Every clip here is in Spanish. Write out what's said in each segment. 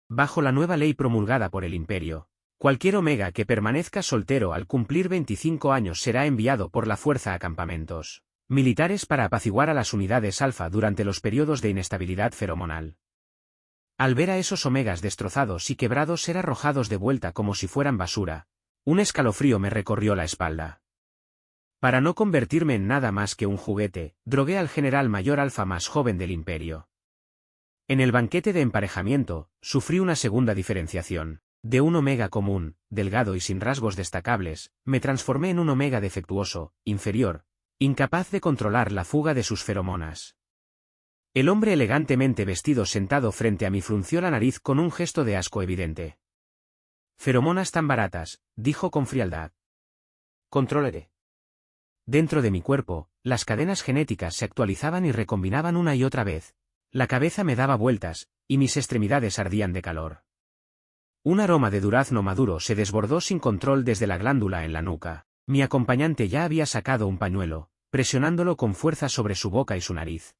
Bajo la nueva ley promulgada por el Imperio, cualquier Omega que permanezca soltero al cumplir 25 años será enviado por la fuerza a campamentos militares para apaciguar a las unidades alfa durante los periodos de inestabilidad feromonal. Al ver a esos Omegas destrozados y quebrados ser arrojados de vuelta como si fueran basura, un escalofrío me recorrió la espalda. Para no convertirme en nada más que un juguete, drogué al general mayor alfa más joven del Imperio. En el banquete de emparejamiento, sufrí una segunda diferenciación. De un Omega común, delgado y sin rasgos destacables, me transformé en un Omega defectuoso, inferior, incapaz de controlar la fuga de sus feromonas. El hombre elegantemente vestido sentado frente a mí frunció la nariz con un gesto de asco evidente. «Feromonas tan baratas», dijo con frialdad. «Controlaré». Dentro de mi cuerpo, las cadenas genéticas se actualizaban y recombinaban una y otra vez. La cabeza me daba vueltas, y mis extremidades ardían de calor. Un aroma de durazno maduro se desbordó sin control desde la glándula en la nuca. Mi acompañante ya había sacado un pañuelo, presionándolo con fuerza sobre su boca y su nariz.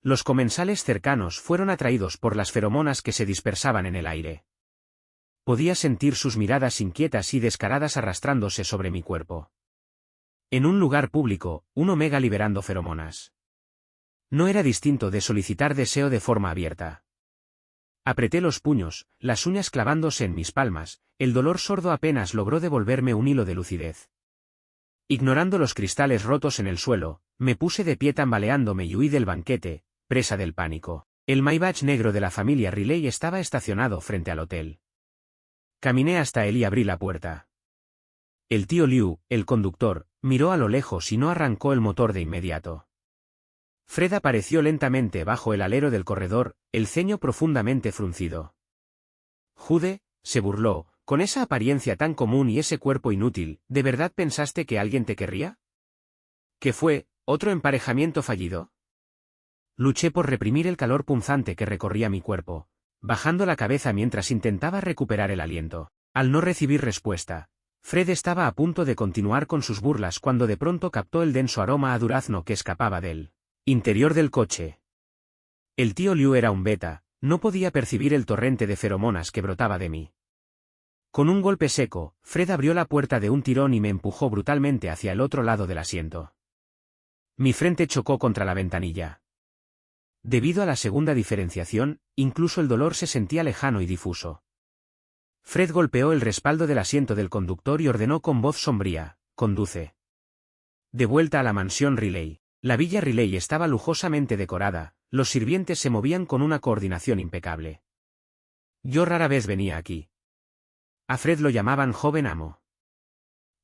Los comensales cercanos fueron atraídos por las feromonas que se dispersaban en el aire. Podía sentir sus miradas inquietas y descaradas arrastrándose sobre mi cuerpo. En un lugar público, un Omega liberando feromonas. No era distinto de solicitar deseo de forma abierta. Apreté los puños, las uñas clavándose en mis palmas, el dolor sordo apenas logró devolverme un hilo de lucidez. Ignorando los cristales rotos en el suelo, me puse de pie tambaleándome y huí del banquete, presa del pánico. El Maybach negro de la familia Riley estaba estacionado frente al hotel. Caminé hasta él y abrí la puerta. El tío Liu, el conductor, miró a lo lejos y no arrancó el motor de inmediato. Fred apareció lentamente bajo el alero del corredor, el ceño profundamente fruncido. «Jude», se burló, «con esa apariencia tan común y ese cuerpo inútil, ¿de verdad pensaste que alguien te querría? ¿Qué fue, otro emparejamiento fallido?» Luché por reprimir el calor punzante que recorría mi cuerpo, bajando la cabeza mientras intentaba recuperar el aliento. Al no recibir respuesta, Fred estaba a punto de continuar con sus burlas cuando de pronto captó el denso aroma a durazno que escapaba del interior del coche. El tío Liu era un beta, no podía percibir el torrente de feromonas que brotaba de mí. Con un golpe seco, Fred abrió la puerta de un tirón y me empujó brutalmente hacia el otro lado del asiento. Mi frente chocó contra la ventanilla. Debido a la segunda diferenciación, incluso el dolor se sentía lejano y difuso. Fred golpeó el respaldo del asiento del conductor y ordenó con voz sombría: «Conduce». De vuelta a la mansión Riley. La villa Riley estaba lujosamente decorada, los sirvientes se movían con una coordinación impecable. Yo rara vez venía aquí. A Fred lo llamaban joven amo.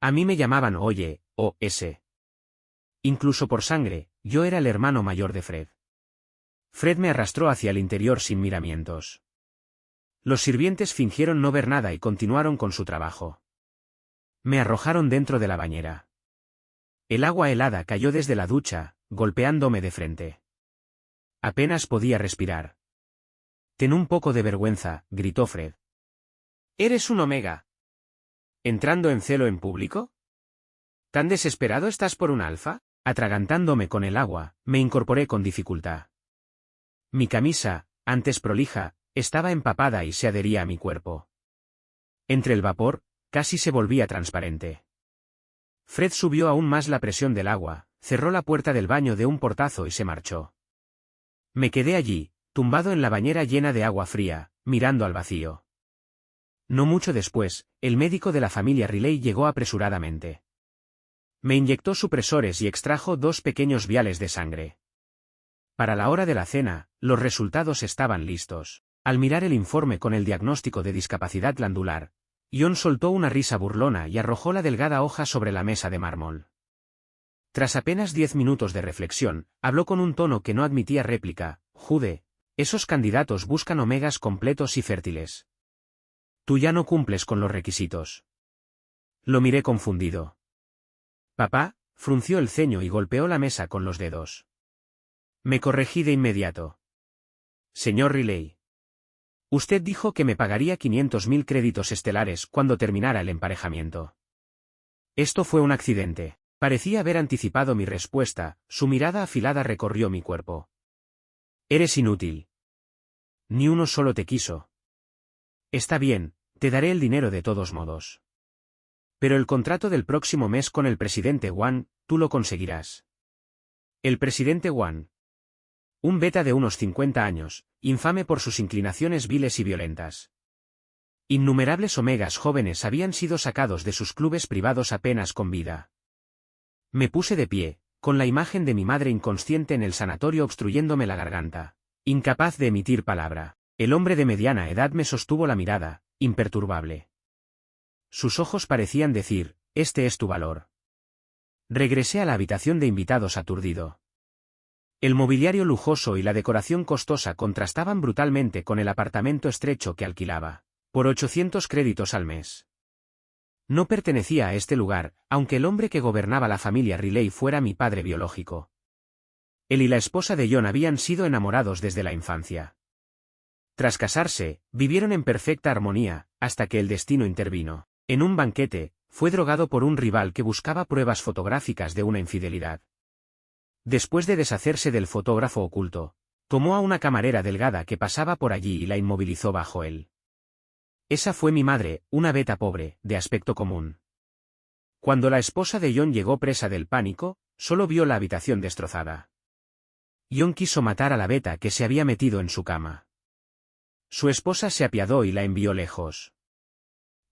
A mí me llamaban Oye, o S. Incluso por sangre, yo era el hermano mayor de Fred. Fred me arrastró hacia el interior sin miramientos. Los sirvientes fingieron no ver nada y continuaron con su trabajo. Me arrojaron dentro de la bañera. El agua helada cayó desde la ducha, golpeándome de frente. Apenas podía respirar. «Ten un poco de vergüenza», gritó Fred. «¿Eres un Omega? ¿Entrando en celo en público? ¿Tan desesperado estás por un alfa?» Atragantándome con el agua, me incorporé con dificultad. Mi camisa, antes prolija, estaba empapada y se adhería a mi cuerpo. Entre el vapor, casi se volvía transparente. Fred subió aún más la presión del agua, cerró la puerta del baño de un portazo y se marchó. Me quedé allí, tumbado en la bañera llena de agua fría, mirando al vacío. No mucho después, el médico de la familia Riley llegó apresuradamente. Me inyectó supresores y extrajo 2 pequeños viales de sangre. Para la hora de la cena, los resultados estaban listos. Al mirar el informe con el diagnóstico de discapacidad glandular, John soltó una risa burlona y arrojó la delgada hoja sobre la mesa de mármol. Tras apenas 10 minutos de reflexión, habló con un tono que no admitía réplica: «Jude, esos candidatos buscan omegas completos y fértiles. Tú ya no cumples con los requisitos». Lo miré confundido. «Papá», frunció el ceño y golpeó la mesa con los dedos. Me corregí de inmediato. «Señor Riley. Usted dijo que me pagaría 500.000 créditos estelares cuando terminara el emparejamiento. Esto fue un accidente». Parecía haber anticipado mi respuesta, su mirada afilada recorrió mi cuerpo. «Eres inútil. Ni uno solo te quiso». Está bien, te daré el dinero de todos modos. Pero el contrato del próximo mes con el presidente Wang, tú lo conseguirás. El presidente Wang. Un beta de unos 50 años, infame por sus inclinaciones viles y violentas. Innumerables omegas jóvenes habían sido sacados de sus clubes privados apenas con vida. Me puse de pie, con la imagen de mi madre inconsciente en el sanatorio obstruyéndome la garganta, incapaz de emitir palabra. El hombre de mediana edad me sostuvo la mirada, imperturbable. Sus ojos parecían decir, este es tu valor. Regresé a la habitación de invitados aturdido. El mobiliario lujoso y la decoración costosa contrastaban brutalmente con el apartamento estrecho que alquilaba, por 800 créditos al mes. No pertenecía a este lugar, aunque el hombre que gobernaba la familia Riley fuera mi padre biológico. Él y la esposa de John habían sido enamorados desde la infancia. Tras casarse, vivieron en perfecta armonía, hasta que el destino intervino. En un banquete, fue drogado por un rival que buscaba pruebas fotográficas de una infidelidad. Después de deshacerse del fotógrafo oculto, tomó a una camarera delgada que pasaba por allí y la inmovilizó bajo él. Esa fue mi madre, una beta pobre, de aspecto común. Cuando la esposa de John llegó presa del pánico, solo vio la habitación destrozada. John quiso matar a la beta que se había metido en su cama. Su esposa se apiadó y la envió lejos.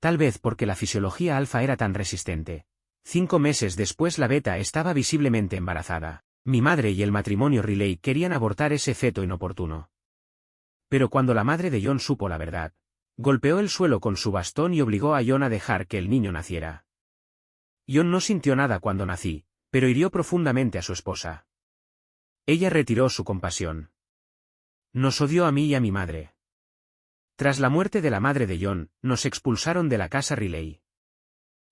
Tal vez porque la fisiología alfa era tan resistente. 5 meses después la beta estaba visiblemente embarazada. Mi madre y el matrimonio Riley querían abortar ese feto inoportuno. Pero cuando la madre de John supo la verdad, golpeó el suelo con su bastón y obligó a John a dejar que el niño naciera. John no sintió nada cuando nací, pero hirió profundamente a su esposa. Ella retiró su compasión. Nos odió a mí y a mi madre. Tras la muerte de la madre de John, nos expulsaron de la casa Riley.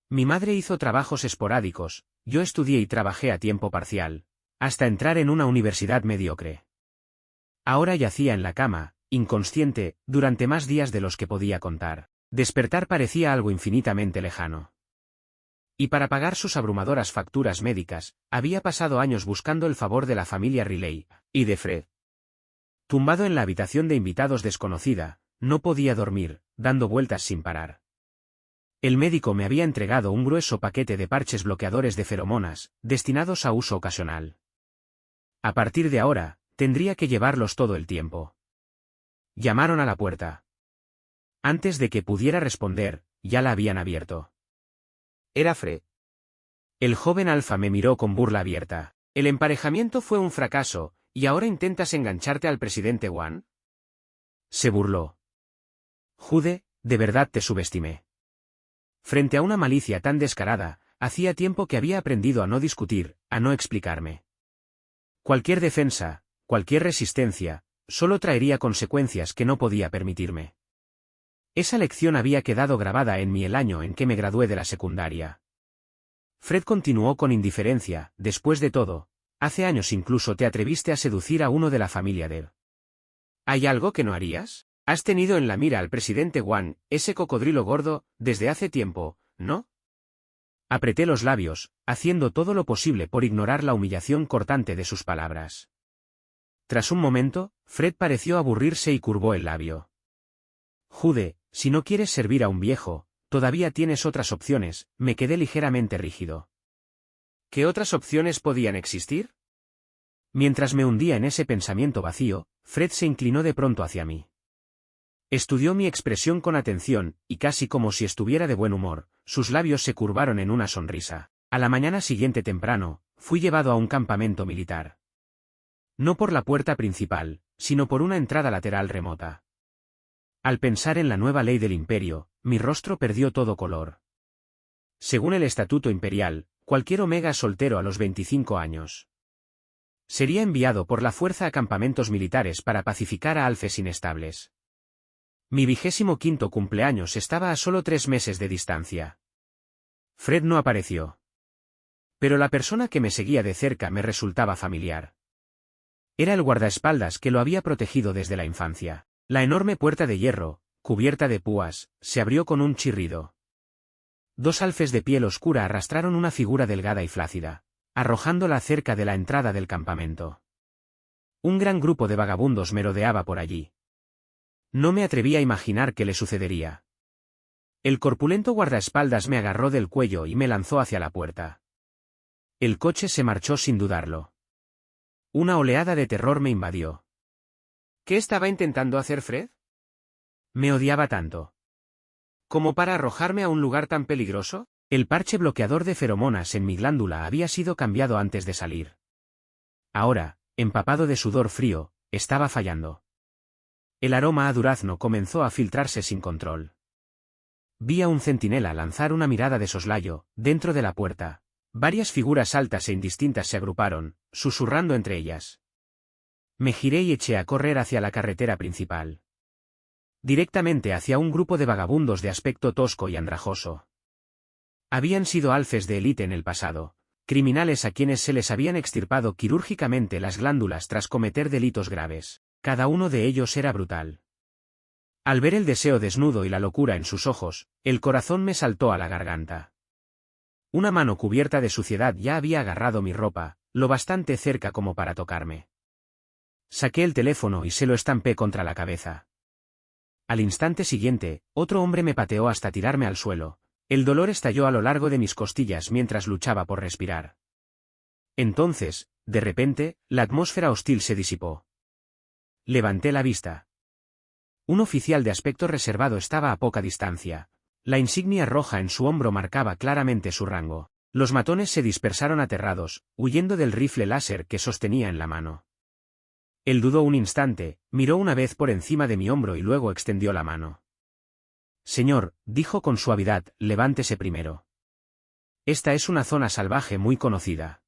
Mi madre hizo trabajos esporádicos, yo estudié y trabajé a tiempo parcial, hasta entrar en una universidad mediocre. Ahora yacía en la cama, inconsciente, durante más días de los que podía contar. Despertar parecía algo infinitamente lejano. Y para pagar sus abrumadoras facturas médicas, había pasado años buscando el favor de la familia Riley, y de Fred. Tumbado en la habitación de invitados desconocida, no podía dormir, dando vueltas sin parar. El médico me había entregado un grueso paquete de parches bloqueadores de feromonas, destinados a uso ocasional. A partir de ahora, tendría que llevarlos todo el tiempo. Llamaron a la puerta. Antes de que pudiera responder, ya la habían abierto. Era Fred. El joven alfa me miró con burla abierta. El emparejamiento fue un fracaso, ¿y ahora intentas engancharte al presidente Wang? Se burló. Jude, de verdad te subestimé. Frente a una malicia tan descarada, hacía tiempo que había aprendido a no discutir, a no explicarme. Cualquier defensa, cualquier resistencia, solo traería consecuencias que no podía permitirme. Esa lección había quedado grabada en mí el año en que me gradué de la secundaria. Fred continuó con indiferencia, después de todo, hace años incluso te atreviste a seducir a uno de la familia de... ¿Hay algo que no harías? Has tenido en la mira al presidente Wang, ese cocodrilo gordo, desde hace tiempo, ¿no? Apreté los labios, haciendo todo lo posible por ignorar la humillación cortante de sus palabras. Tras un momento, Fred pareció aburrirse y curvó el labio. Jude, si no quieres servir a un viejo, todavía tienes otras opciones, me quedé ligeramente rígido. ¿Qué otras opciones podían existir? Mientras me hundía en ese pensamiento vacío, Fred se inclinó de pronto hacia mí. Estudió mi expresión con atención, y casi como si estuviera de buen humor, sus labios se curvaron en una sonrisa. A la mañana siguiente temprano, fui llevado a un campamento militar. No por la puerta principal, sino por una entrada lateral remota. Al pensar en la nueva ley del imperio, mi rostro perdió todo color. Según el estatuto imperial, cualquier omega soltero a los 25 años sería enviado por la fuerza a campamentos militares para pacificar a alfes inestables. Mi 25º cumpleaños estaba a solo 3 meses de distancia. Fred no apareció. Pero la persona que me seguía de cerca me resultaba familiar. Era el guardaespaldas que lo había protegido desde la infancia. La enorme puerta de hierro, cubierta de púas, se abrió con un chirrido. 2 alfes de piel oscura arrastraron una figura delgada y flácida, arrojándola cerca de la entrada del campamento. Un gran grupo de vagabundos merodeaba por allí. No me atreví a imaginar qué le sucedería. El corpulento guardaespaldas me agarró del cuello y me lanzó hacia la puerta. El coche se marchó sin dudarlo. Una oleada de terror me invadió. ¿Qué estaba intentando hacer Fred? Me odiaba tanto. ¿Como para arrojarme a un lugar tan peligroso? El parche bloqueador de feromonas en mi glándula había sido cambiado antes de salir. Ahora, empapado de sudor frío, estaba fallando. El aroma a durazno comenzó a filtrarse sin control. Vi a un centinela lanzar una mirada de soslayo, dentro de la puerta. Varias figuras altas e indistintas se agruparon, susurrando entre ellas. Me giré y eché a correr hacia la carretera principal. Directamente hacia un grupo de vagabundos de aspecto tosco y andrajoso. Habían sido alfes de élite en el pasado, criminales a quienes se les habían extirpado quirúrgicamente las glándulas tras cometer delitos graves. Cada uno de ellos era brutal. Al ver el deseo desnudo y la locura en sus ojos, el corazón me saltó a la garganta. Una mano cubierta de suciedad ya había agarrado mi ropa, lo bastante cerca como para tocarme. Saqué el teléfono y se lo estampé contra la cabeza. Al instante siguiente, otro hombre me pateó hasta tirarme al suelo. El dolor estalló a lo largo de mis costillas mientras luchaba por respirar. Entonces, de repente, la atmósfera hostil se disipó. Levanté la vista. Un oficial de aspecto reservado estaba a poca distancia. La insignia roja en su hombro marcaba claramente su rango. Los matones se dispersaron aterrados, huyendo del rifle láser que sostenía en la mano. Él dudó un instante, miró una vez por encima de mi hombro y luego extendió la mano. Señor, dijo con suavidad, levántese primero. Esta es una zona salvaje muy conocida.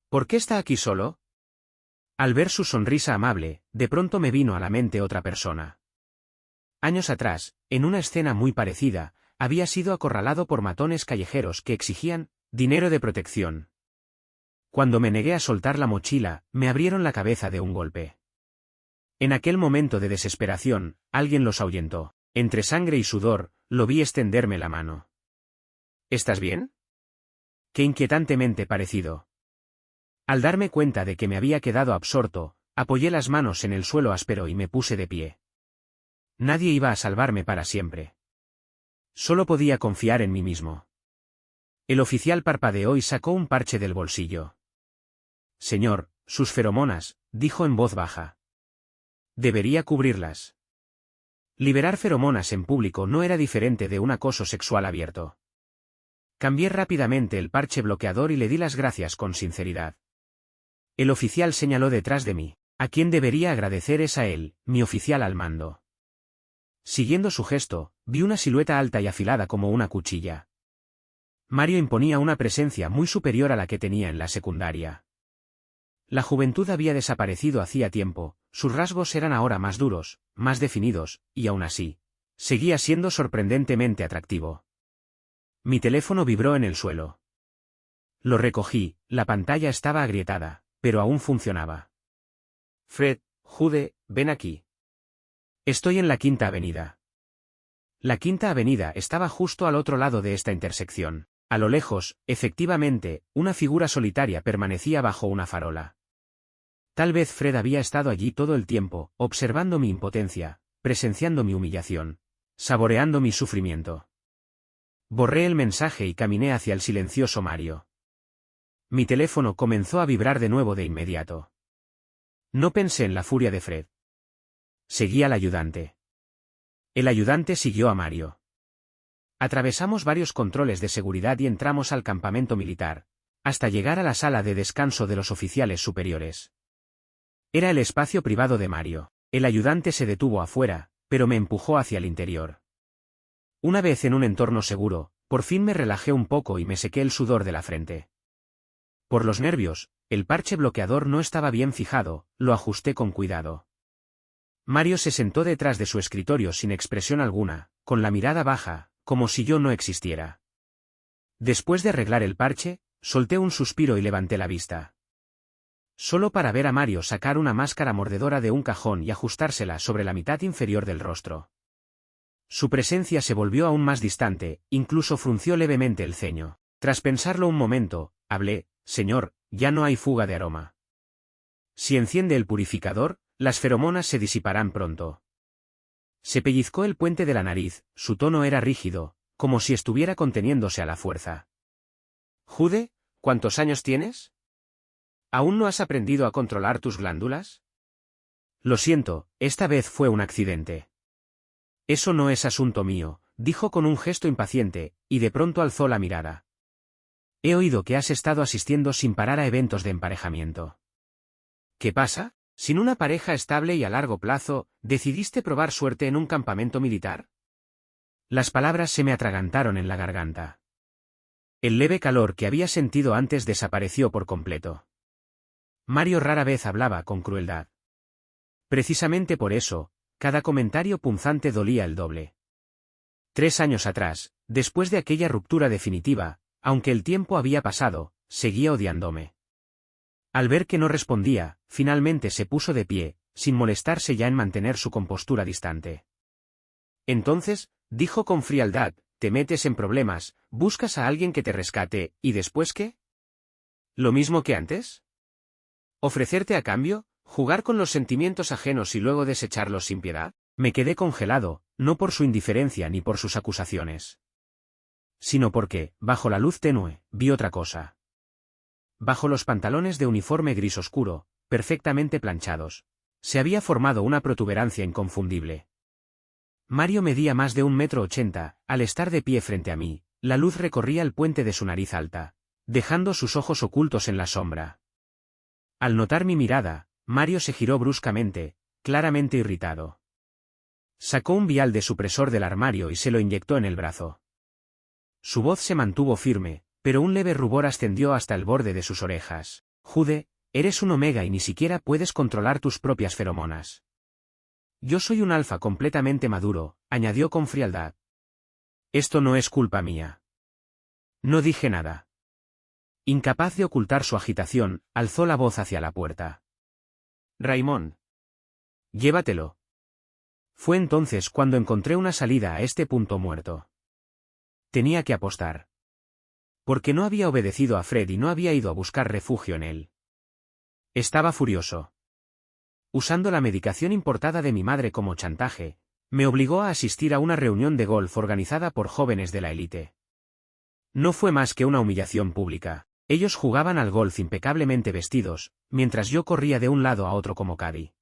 ¿Por qué está aquí solo? Al ver su sonrisa amable, de pronto me vino a la mente otra persona. Años atrás, en una escena muy parecida, había sido acorralado por matones callejeros que exigían dinero de protección. Cuando me negué a soltar la mochila, me abrieron la cabeza de un golpe. En aquel momento de desesperación, alguien los ahuyentó. Entre sangre y sudor, lo vi extenderme la mano. ¿Estás bien? Qué inquietantemente parecido. Al darme cuenta de que me había quedado absorto, apoyé las manos en el suelo áspero y me puse de pie. Nadie iba a salvarme para siempre. Solo podía confiar en mí mismo. El oficial parpadeó y sacó un parche del bolsillo. Señor, sus feromonas, dijo en voz baja. Debería cubrirlas. Liberar feromonas en público no era diferente de un acoso sexual abierto. Cambié rápidamente el parche bloqueador y le di las gracias con sinceridad. El oficial señaló detrás de mí. A quien debería agradecer es a él, mi oficial al mando. Siguiendo su gesto, vi una silueta alta y afilada como una cuchilla. Mario imponía una presencia muy superior a la que tenía en la secundaria. La juventud había desaparecido hacía tiempo, sus rasgos eran ahora más duros, más definidos, y aún así, seguía siendo sorprendentemente atractivo. Mi teléfono vibró en el suelo. Lo recogí, la pantalla estaba agrietada, pero aún funcionaba. Fred, Jude, ven aquí. Estoy en la Quinta Avenida. La Quinta Avenida estaba justo al otro lado de esta intersección. A lo lejos, efectivamente, una figura solitaria permanecía bajo una farola. Tal vez Fred había estado allí todo el tiempo, observando mi impotencia, presenciando mi humillación, saboreando mi sufrimiento. Borré el mensaje y caminé hacia el silencioso Mario. Mi teléfono comenzó a vibrar de nuevo de inmediato. No pensé en la furia de Fred. Seguí al ayudante. El ayudante siguió a Mario. Atravesamos varios controles de seguridad y entramos al campamento militar, hasta llegar a la sala de descanso de los oficiales superiores. Era el espacio privado de Mario. El ayudante se detuvo afuera, pero me empujó hacia el interior. Una vez en un entorno seguro, por fin me relajé un poco y me sequé el sudor de la frente. Por los nervios, el parche bloqueador no estaba bien fijado, lo ajusté con cuidado. Mario se sentó detrás de su escritorio sin expresión alguna, con la mirada baja, como si yo no existiera. Después de arreglar el parche, solté un suspiro y levanté la vista. Solo para ver a Mario sacar una máscara mordedora de un cajón y ajustársela sobre la mitad inferior del rostro. Su presencia se volvió aún más distante, incluso frunció levemente el ceño. Tras pensarlo un momento, hablé: Señor, ya no hay fuga de aroma. Si enciende el purificador, las feromonas se disiparán pronto. Se pellizcó el puente de la nariz, su tono era rígido, como si estuviera conteniéndose a la fuerza. Jude, ¿cuántos años tienes? ¿Aún no has aprendido a controlar tus glándulas? Lo siento, esta vez fue un accidente. Eso no es asunto mío, dijo con un gesto impaciente, y de pronto alzó la mirada. He oído que has estado asistiendo sin parar a eventos de emparejamiento. ¿Qué pasa? Sin una pareja estable y a largo plazo, ¿decidiste probar suerte en un campamento militar? Las palabras se me atragantaron en la garganta. El leve calor que había sentido antes desapareció por completo. Mario rara vez hablaba con crueldad. Precisamente por eso, cada comentario punzante dolía el doble. 3 años atrás, después de aquella ruptura definitiva, aunque el tiempo había pasado, seguía odiándome. Al ver que no respondía, finalmente se puso de pie, sin molestarse ya en mantener su compostura distante. Entonces, dijo con frialdad, te metes en problemas, buscas a alguien que te rescate, ¿y después qué? ¿Lo mismo que antes? ¿Ofrecerte a cambio, jugar con los sentimientos ajenos y luego desecharlos sin piedad? Me quedé congelado, no por su indiferencia ni por sus acusaciones, sino porque, bajo la luz tenue, vi otra cosa. Bajo los pantalones de uniforme gris oscuro, perfectamente planchados, se había formado una protuberancia inconfundible. Mario medía más de 1,80 m, al estar de pie frente a mí, la luz recorría el puente de su nariz alta, dejando sus ojos ocultos en la sombra. Al notar mi mirada, Mario se giró bruscamente, claramente irritado. Sacó un vial de supresor del armario y se lo inyectó en el brazo. Su voz se mantuvo firme, pero un leve rubor ascendió hasta el borde de sus orejas. Jude, eres un omega y ni siquiera puedes controlar tus propias feromonas. Yo soy un alfa completamente maduro, añadió con frialdad. Esto no es culpa mía. No dije nada. Incapaz de ocultar su agitación, alzó la voz hacia la puerta. Raymond. Llévatelo. Fue entonces cuando encontré una salida a este punto muerto. Tenía que apostar. Porque no había obedecido a Fred y no había ido a buscar refugio en él. Estaba furioso. Usando la medicación importada de mi madre como chantaje, me obligó a asistir a una reunión de golf organizada por jóvenes de la élite. No fue más que una humillación pública. Ellos jugaban al golf impecablemente vestidos, mientras yo corría de un lado a otro como caddy.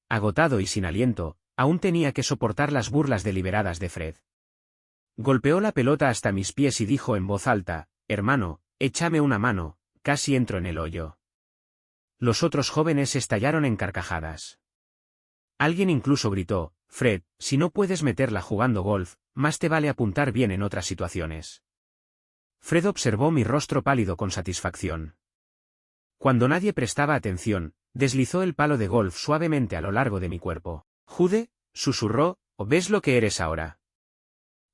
Agotado y sin aliento, aún tenía que soportar las burlas deliberadas de Fred. Golpeó la pelota hasta mis pies y dijo en voz alta, hermano, échame una mano, casi entro en el hoyo. Los otros jóvenes estallaron en carcajadas. Alguien incluso gritó, Fred, si no puedes meterla jugando golf, más te vale apuntar bien en otras situaciones. Fred observó mi rostro pálido con satisfacción. Cuando nadie prestaba atención, deslizó el palo de golf suavemente a lo largo de mi cuerpo. Jude, susurró, ¿o ves lo que eres ahora?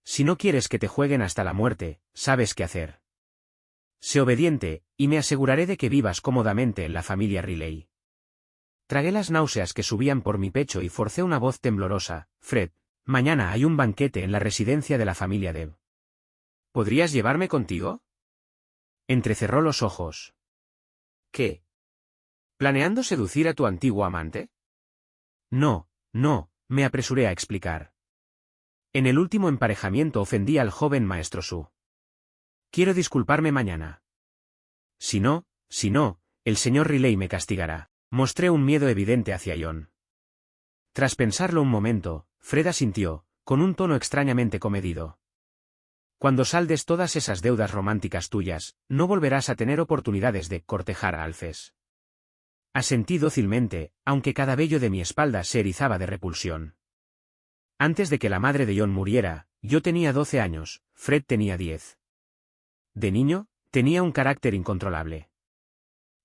Si no quieres que te jueguen hasta la muerte, sabes qué hacer. Sé obediente, y me aseguraré de que vivas cómodamente en la familia Riley. Tragué las náuseas que subían por mi pecho y forcé una voz temblorosa, Fred, mañana hay un banquete en la residencia de la familia Deb. ¿Podrías llevarme contigo? Entrecerró los ojos. ¿Qué? ¿Planeando seducir a tu antiguo amante? No, me apresuré a explicar. En el último emparejamiento ofendí al joven maestro Su. Quiero disculparme mañana. Si no, el señor Riley me castigará. Mostré un miedo evidente hacia John. Tras pensarlo un momento, Fred asintió, con un tono extrañamente comedido. Cuando saldes todas esas deudas románticas tuyas, no volverás a tener oportunidades de cortejar a Alfes. Asentí dócilmente, aunque cada vello de mi espalda se erizaba de repulsión. Antes de que la madre de John muriera, yo tenía 12 años, Fred tenía 10. De niño, tenía un carácter incontrolable.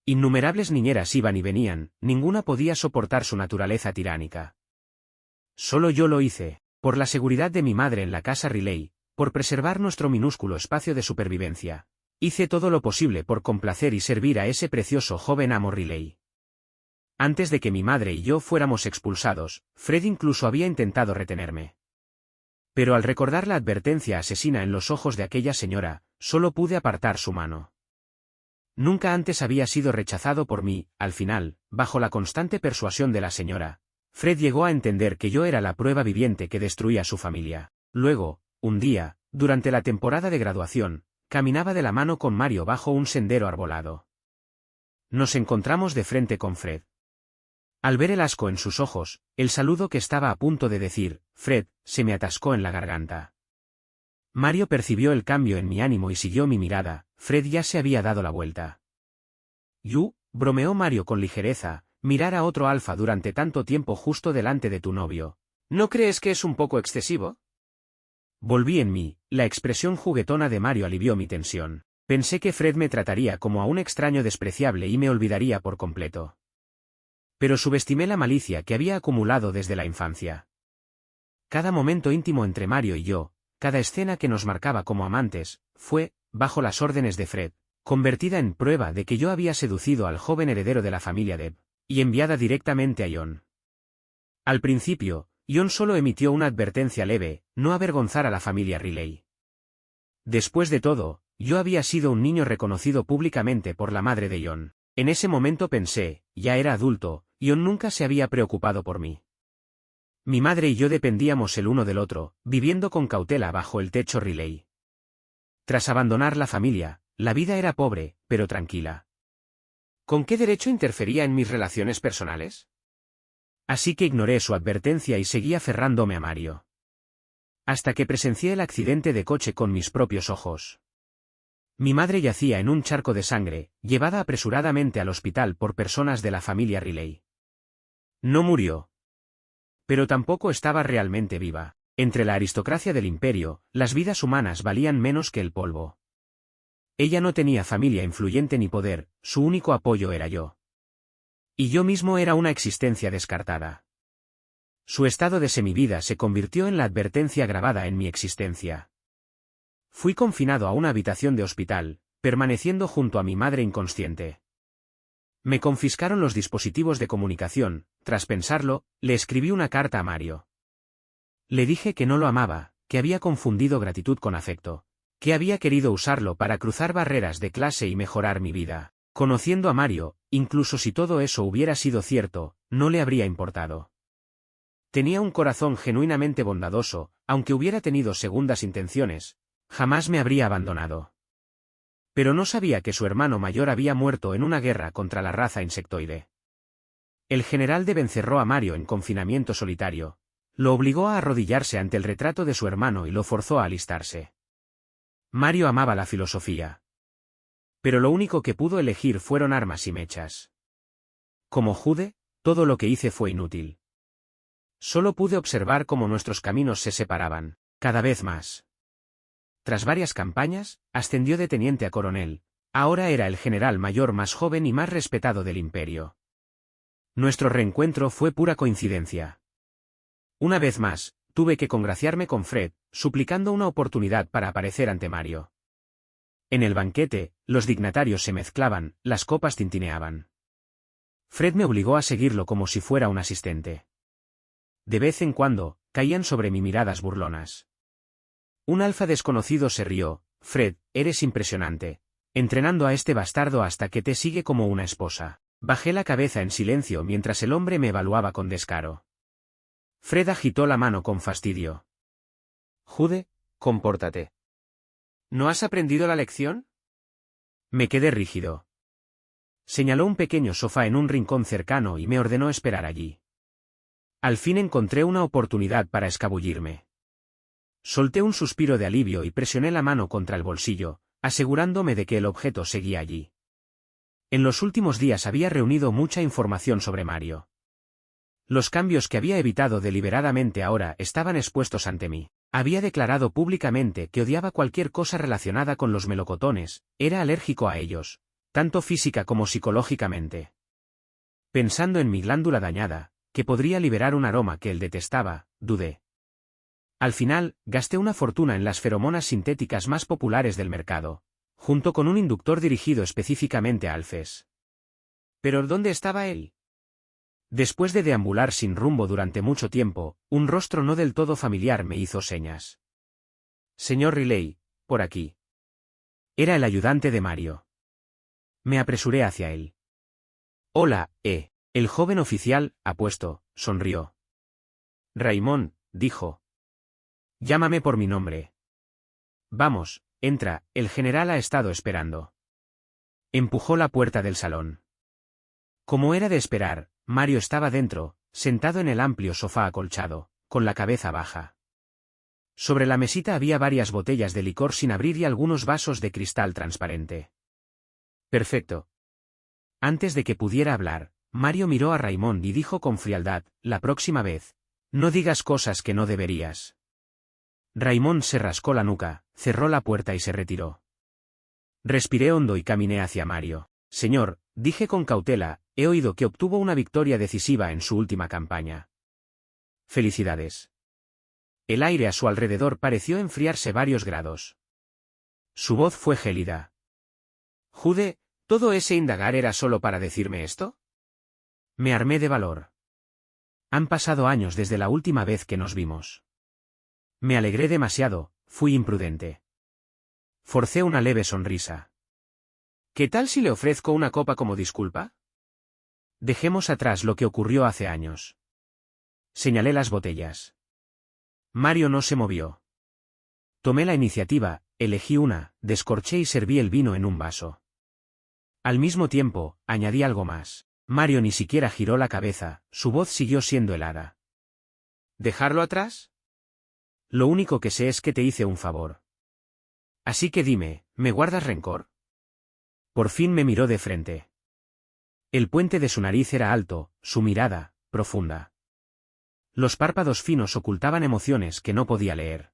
Innumerables niñeras iban y venían, ninguna podía soportar su naturaleza tiránica. Solo yo lo hice, por la seguridad de mi madre en la casa Riley, por preservar nuestro minúsculo espacio de supervivencia. Hice todo lo posible por complacer y servir a ese precioso joven amo Riley. Antes de que mi madre y yo fuéramos expulsados, Fred incluso había intentado retenerme. Pero al recordar la advertencia asesina en los ojos de aquella señora, solo pude apartar su mano. Nunca antes había sido rechazado por mí, al final, bajo la constante persuasión de la señora. Fred llegó a entender que yo era la prueba viviente que destruía su familia. Luego, un día, durante la temporada de graduación, caminaba de la mano con Mario bajo un sendero arbolado. Nos encontramos de frente con Fred. Al ver el asco en sus ojos, el saludo que estaba a punto de decir, Fred, se me atascó en la garganta. Mario percibió el cambio en mi ánimo y siguió mi mirada. Fred ya se había dado la vuelta. Bromeó Mario con ligereza, mirar a otro alfa durante tanto tiempo justo delante de tu novio. ¿No crees que es un poco excesivo? Volví en mí, la expresión juguetona de Mario alivió mi tensión. Pensé que Fred me trataría como a un extraño despreciable y me olvidaría por completo. Pero subestimé la malicia que había acumulado desde la infancia. Cada momento íntimo entre Mario y yo, cada escena que nos marcaba como amantes, fue, bajo las órdenes de Fred, convertida en prueba de que yo había seducido al joven heredero de la familia Deb, y enviada directamente a John. Al principio, John solo emitió una advertencia leve, no avergonzar a la familia Riley. Después de todo, yo había sido un niño reconocido públicamente por la madre de John. En ese momento pensé, ya era adulto, John nunca se había preocupado por mí. Mi madre y yo dependíamos el uno del otro, viviendo con cautela bajo el techo Riley. Tras abandonar la familia, la vida era pobre, pero tranquila. ¿Con qué derecho interfería en mis relaciones personales? Así que ignoré su advertencia y seguí aferrándome a Mario. Hasta que presencié el accidente de coche con mis propios ojos. Mi madre yacía en un charco de sangre, llevada apresuradamente al hospital por personas de la familia Riley. No murió. Pero tampoco estaba realmente viva. Entre la aristocracia del imperio, las vidas humanas valían menos que el polvo. Ella no tenía familia influyente ni poder, su único apoyo era yo. Y yo mismo era una existencia descartada. Su estado de semivida se convirtió en la advertencia grabada en mi existencia. Fui confinado a una habitación de hospital, permaneciendo junto a mi madre inconsciente. Me confiscaron los dispositivos de comunicación. Tras pensarlo, le escribí una carta a Mario. Le dije que no lo amaba, que había confundido gratitud con afecto, que había querido usarlo para cruzar barreras de clase y mejorar mi vida. Conociendo a Mario, incluso si todo eso hubiera sido cierto, no le habría importado. Tenía un corazón genuinamente bondadoso, aunque hubiera tenido segundas intenciones, jamás me habría abandonado. Pero no sabía que su hermano mayor había muerto en una guerra contra la raza insectoide. El general Deb encerró a Mario en confinamiento solitario, lo obligó a arrodillarse ante el retrato de su hermano y lo forzó a alistarse. Mario amaba la filosofía. Pero lo único que pudo elegir fueron armas y mechas. Como Jude, todo lo que hice fue inútil. Solo pude observar cómo nuestros caminos se separaban, cada vez más. Tras varias campañas, ascendió de teniente a coronel, ahora era el general mayor más joven y más respetado del imperio. Nuestro reencuentro fue pura coincidencia. Una vez más, tuve que congraciarme con Fred, suplicando una oportunidad para aparecer ante Mario. En el banquete, los dignatarios se mezclaban, las copas tintineaban. Fred me obligó a seguirlo como si fuera un asistente. De vez en cuando, caían sobre mí miradas burlonas. Un alfa desconocido se rió. Fred, eres impresionante. Entrenando a este bastardo hasta que te sigue como una esposa. Bajé la cabeza en silencio mientras el hombre me evaluaba con descaro. Fred agitó la mano con fastidio. Jude, compórtate. ¿No has aprendido la lección? Me quedé rígido. Señaló un pequeño sofá en un rincón cercano y me ordenó esperar allí. Al fin encontré una oportunidad para escabullirme. Solté un suspiro de alivio y presioné la mano contra el bolsillo, asegurándome de que el objeto seguía allí. En los últimos días había reunido mucha información sobre Mario. Los cambios que había evitado deliberadamente ahora estaban expuestos ante mí. Había declarado públicamente que odiaba cualquier cosa relacionada con los melocotones, era alérgico a ellos, tanto física como psicológicamente. Pensando en mi glándula dañada, que podría liberar un aroma que él detestaba, dudé. Al final, gasté una fortuna en las feromonas sintéticas más populares del mercado, junto con un inductor dirigido específicamente a alfes. ¿Pero dónde estaba él? Después de deambular sin rumbo durante mucho tiempo, un rostro no del todo familiar me hizo señas. Señor Riley, por aquí. Era el ayudante de Mario. Me apresuré hacia él. Hola, El joven oficial, apuesto, sonrió. Raymond, dijo. Llámame por mi nombre. Vamos, entra, el general ha estado esperando. Empujó la puerta del salón. Como era de esperar, Mario estaba dentro, sentado en el amplio sofá acolchado, con la cabeza baja. Sobre la mesita había varias botellas de licor sin abrir y algunos vasos de cristal transparente. Perfecto. Antes de que pudiera hablar, Mario miró a Raymond y dijo con frialdad, la próxima vez, no digas cosas que no deberías. Raymond se rascó la nuca, cerró la puerta y se retiró. Respiré hondo y caminé hacia Mario. Señor, dije con cautela, he oído que obtuvo una victoria decisiva en su última campaña. Felicidades. El aire a su alrededor pareció enfriarse varios grados. Su voz fue gélida. Jude, ¿todo ese indagar era solo para decirme esto? Me armé de valor. Han pasado años desde la última vez que nos vimos. Me alegré demasiado, fui imprudente. Forcé una leve sonrisa. ¿Qué tal si le ofrezco una copa como disculpa? Dejemos atrás lo que ocurrió hace años. Señalé las botellas. Mario no se movió. Tomé la iniciativa, elegí una, descorché y serví el vino en un vaso. Al mismo tiempo, añadí algo más. Mario ni siquiera giró la cabeza, su voz siguió siendo helada. ¿Dejarlo atrás? Lo único que sé es que te hice un favor. Así que dime, ¿me guardas rencor? Por fin me miró de frente. El puente de su nariz era alto, su mirada, profunda. Los párpados finos ocultaban emociones que no podía leer.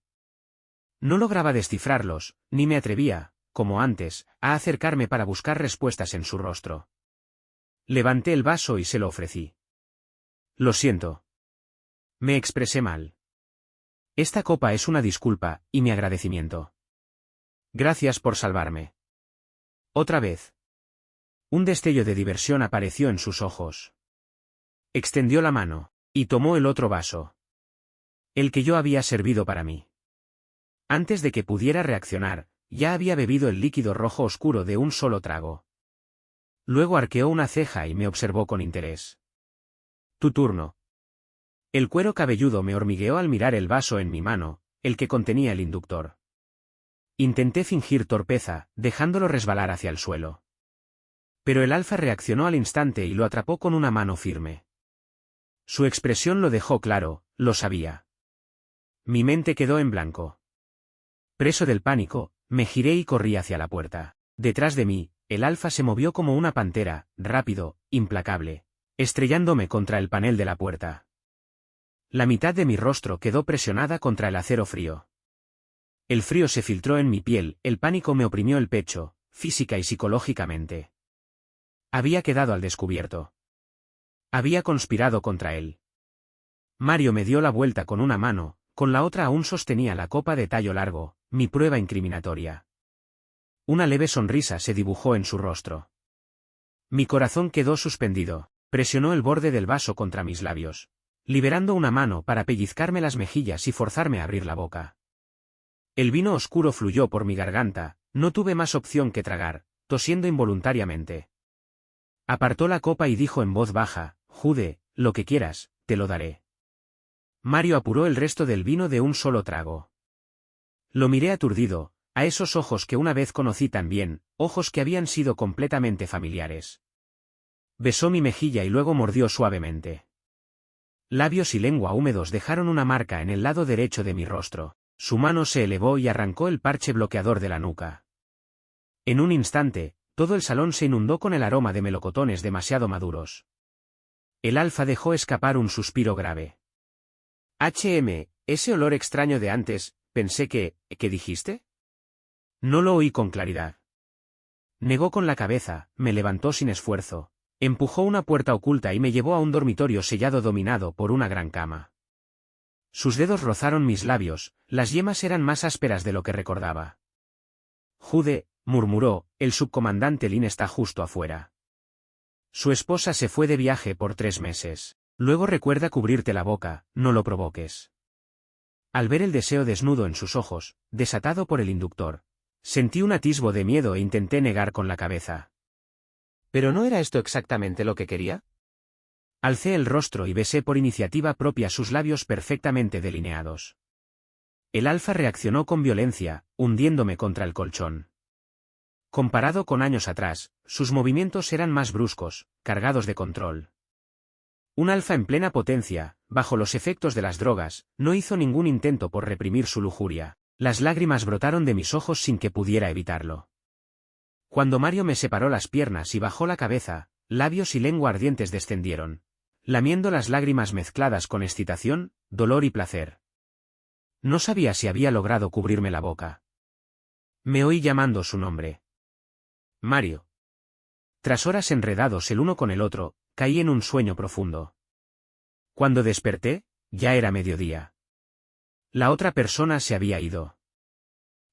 No lograba descifrarlos, ni me atrevía, como antes, a acercarme para buscar respuestas en su rostro. Levanté el vaso y se lo ofrecí. Lo siento. Me expresé mal. Esta copa es una disculpa, y mi agradecimiento. Gracias por salvarme. Otra vez. Un destello de diversión apareció en sus ojos. Extendió la mano, y tomó el otro vaso. El que yo había servido para mí. Antes de que pudiera reaccionar, ya había bebido el líquido rojo oscuro de un solo trago. Luego arqueó una ceja y me observó con interés. Tu turno. El cuero cabelludo me hormigueó al mirar el vaso en mi mano, el que contenía el inductor. Intenté fingir torpeza, dejándolo resbalar hacia el suelo. Pero el alfa reaccionó al instante y lo atrapó con una mano firme. Su expresión lo dejó claro, lo sabía. Mi mente quedó en blanco. Preso del pánico, me giré y corrí hacia la puerta. Detrás de mí, el alfa se movió como una pantera, rápido, implacable, estrellándome contra el panel de la puerta. La mitad de mi rostro quedó presionada contra el acero frío. El frío se filtró en mi piel, el pánico me oprimió el pecho, física y psicológicamente. Había quedado al descubierto. Había conspirado contra él. Mario me dio la vuelta con una mano, con la otra aún sostenía la copa de tallo largo, mi prueba incriminatoria. Una leve sonrisa se dibujó en su rostro. Mi corazón quedó suspendido, presionó el borde del vaso contra mis labios, liberando una mano para pellizcarme las mejillas y forzarme a abrir la boca. El vino oscuro fluyó por mi garganta, no tuve más opción que tragar, tosiendo involuntariamente. Apartó la copa y dijo en voz baja, Jude, lo que quieras, te lo daré. Mario apuró el resto del vino de un solo trago. Lo miré aturdido, a esos ojos que una vez conocí tan bien, ojos que habían sido completamente familiares. Besó mi mejilla y luego mordió suavemente. Labios y lengua húmedos dejaron una marca en el lado derecho de mi rostro. Su mano se elevó y arrancó el parche bloqueador de la nuca. En un instante, todo el salón se inundó con el aroma de melocotones demasiado maduros. El alfa dejó escapar un suspiro grave. Ese olor extraño de antes, pensé que, ¿qué dijiste? No lo oí con claridad. Negó con la cabeza, me levantó sin esfuerzo, empujó una puerta oculta y me llevó a un dormitorio sellado dominado por una gran cama. Sus dedos rozaron mis labios, las yemas eran más ásperas de lo que recordaba. Jude, murmuró, el subcomandante Lin está justo afuera. Su esposa se fue de viaje por 3 meses. Luego recuerda cubrirte la boca, no lo provoques. Al ver el deseo desnudo en sus ojos, desatado por el inductor, sentí un atisbo de miedo e intenté negar con la cabeza. ¿Pero no era esto exactamente lo que quería? Alcé el rostro y besé por iniciativa propia sus labios perfectamente delineados. El alfa reaccionó con violencia, hundiéndome contra el colchón. Comparado con años atrás, sus movimientos eran más bruscos, cargados de control. Un alfa en plena potencia, bajo los efectos de las drogas, no hizo ningún intento por reprimir su lujuria. Las lágrimas brotaron de mis ojos sin que pudiera evitarlo. Cuando Mario me separó las piernas y bajó la cabeza, labios y lengua ardientes descendieron, lamiendo las lágrimas mezcladas con excitación, dolor y placer. No sabía si había logrado cubrirme la boca. Me oí llamando su nombre. Mario. Tras horas enredados el uno con el otro, caí en un sueño profundo. Cuando desperté, ya era mediodía. La otra persona se había ido.